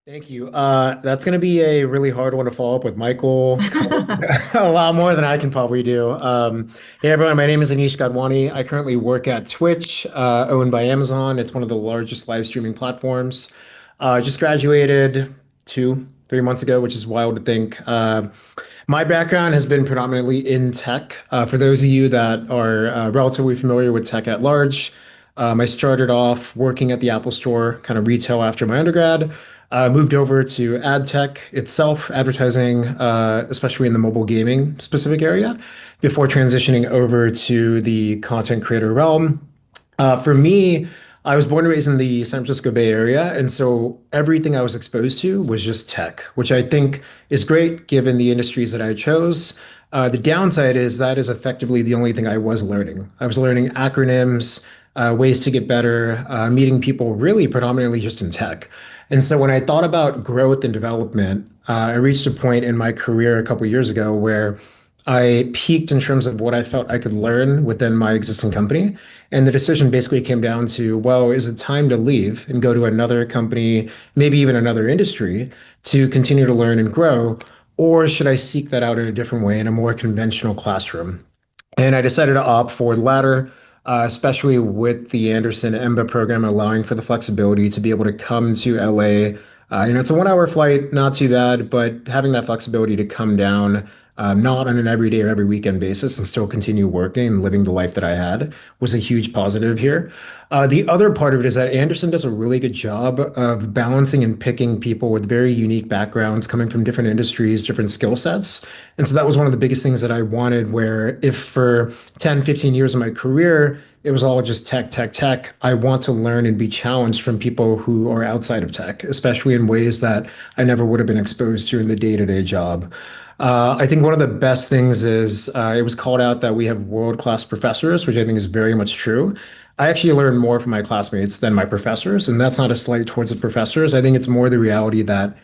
Thank you. That's going to be a really hard one to follow up with. Michael covered a lot more than I can probably do. Hey everyone, my name is Anish Godhwani. I currently work at Twitch, owned by Amazon. It's one of the largest live streaming platforms. Just graduated 3 months ago, which is wild to think. My background has been predominantly in tech. For those of you that are relatively familiar with tech at large, I started off working at the Apple Store, kind of retail after my undergrad. Moved over to ad tech itself, advertising, especially in the mobile gaming specific area, before transitioning over to the content creator realm. For me, I was born and raised in the San Francisco Bay Area, and so everything I was exposed to was just tech, which I think is great given the industries that I chose. The downside is that is effectively the only thing I was learning. I was learning acronyms, ways to get better, meeting people really predominantly just in tech. And so when I thought about growth and development, I reached a point in my career a couple years ago where I peaked in terms of what I felt I could learn within my existing company. And the decision basically came down to, well, is it time to leave and go to another company, maybe even another industry, to continue to learn and grow? Or should I seek that out in a different way in a more conventional classroom? And I decided to opt for the latter, especially with the Anderson EMBA program allowing for the flexibility to be able to come to LA. It's a 1 hour flight, not too bad, but having that flexibility to come down, not on an every day or every weekend basis and still continue working and living the life that I had was a huge positive here. The other part of it is that Anderson does a really good job of balancing and picking people with very unique backgrounds coming from different industries, different skill sets. And so that was one of the biggest things that I wanted, where if for 10, 15 years of my career, it was all just tech, tech, tech. I want to learn and be challenged from people who are outside of tech, especially in ways that I never would have been exposed to in the day-to-day job. I think one of the best things is it was called out that we have world-class professors, which I think is very much true. I actually learn more from my classmates than my professors, and that's not a slight towards the professors. I think it's more the reality that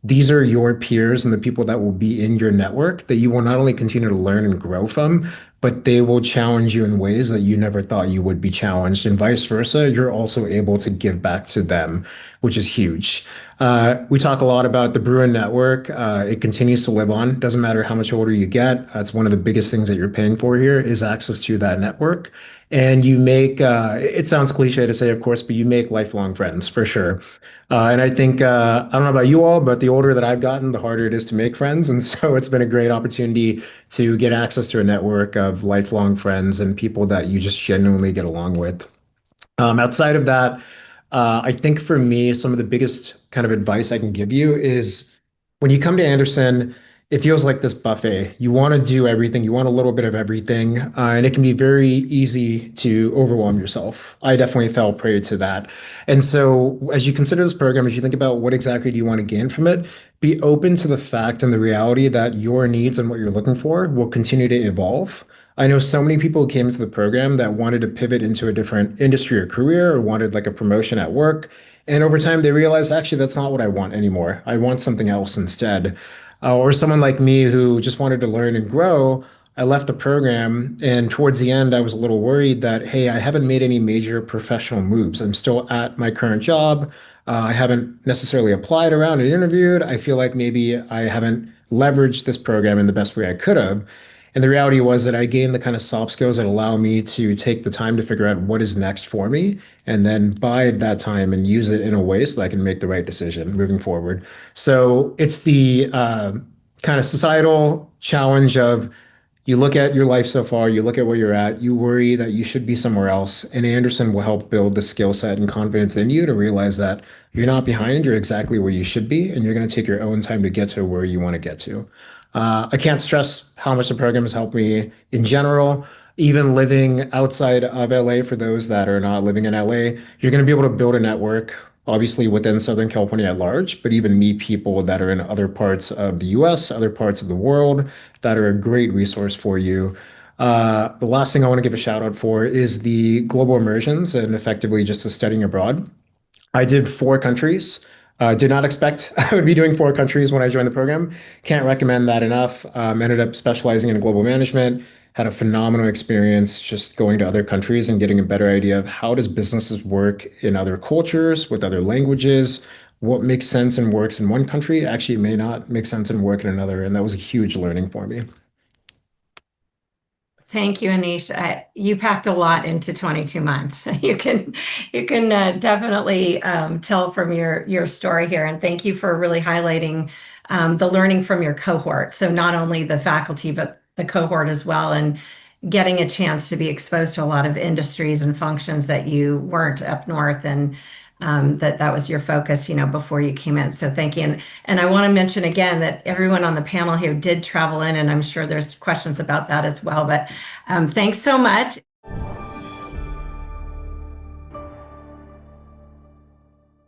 these are your peers and the people that will be in your network that you will not only continue to learn and grow from, but they will challenge you in ways that you never thought you would be challenged, and vice versa. You're also able to give back to them, which is huge. We talk a lot about the Bruin Network. It continues to live on. Doesn't matter how much older you get. It's one of the biggest things that you're paying for here is access to that network. And you make, it sounds cliche to say, of course, but you make lifelong friends for sure. And I think, I don't know about you all, but the older that I've gotten, the harder it is to make friends. And so it's been a great opportunity to get access to a network of lifelong friends and people that you just genuinely get along with. Outside of that, I think for me, some of the biggest kind of advice I can give you is when you come to Anderson, it feels like this buffet. You want to do everything, you want a little bit of everything, and it can be very easy to overwhelm yourself. I definitely fell prey to that. And so, as you consider this program, as you think about what exactly do you want to gain from it, be open to the fact and the reality that your needs and what you're looking for will continue to evolve. I know so many people who came into the program that wanted to pivot into a different industry or career or wanted like a promotion at work. And over time, they realized actually that's not what I want anymore. I want something else instead. Or someone like me who just wanted to learn and grow. I left the program, and towards the end, I was a little worried that, hey, I haven't made any major professional moves. I'm still at my current job. I haven't necessarily applied around and interviewed. I feel like maybe I haven't leveraged this program in the best way I could have. And the reality was that I gained the kind of soft skills that allow me to take the time to figure out what is next for me and then bide that time and use it in a way so that I can make the right decision moving forward. So it's the kind of societal challenge of you look at your life so far, you look at where you're at, you worry that you should be somewhere else. And Anderson will help build the skill set and confidence in you to realize that you're not behind, you're exactly where you should be, and you're going to take your own time to get to where you want to get to. I can't stress how much the program has helped me in general. Even living outside of LA, for those that are not living in LA, you're going to be able to build a network, obviously within Southern California at large, but even meet people that are in other parts of the US, other parts of the world that are a great resource for you. The last thing I want to give a shout out for is the global immersions and effectively just the studying abroad. I did 4 countries. Did not expect I would be doing 4 countries when I joined the program. Can't recommend that enough. Ended up specializing in global management. Had a phenomenal experience just going to other countries and getting a better idea of how does businesses work in other cultures with other languages. what makes sense and works in one country actually may not make sense and work in another. And that was a huge learning for me. Thank you, Anish. You packed a lot into 22 months. You can definitely tell from your story here, and thank you for really highlighting the learning from your cohort. So not only the faculty, but the cohort as well, and getting a chance to be exposed to a lot of industries and functions that you weren't up north, and that was your focus, before you came in. So thank you. And I want to mention again that everyone on the panel here did travel in, and I'm sure there's questions about that as well. But thanks so much.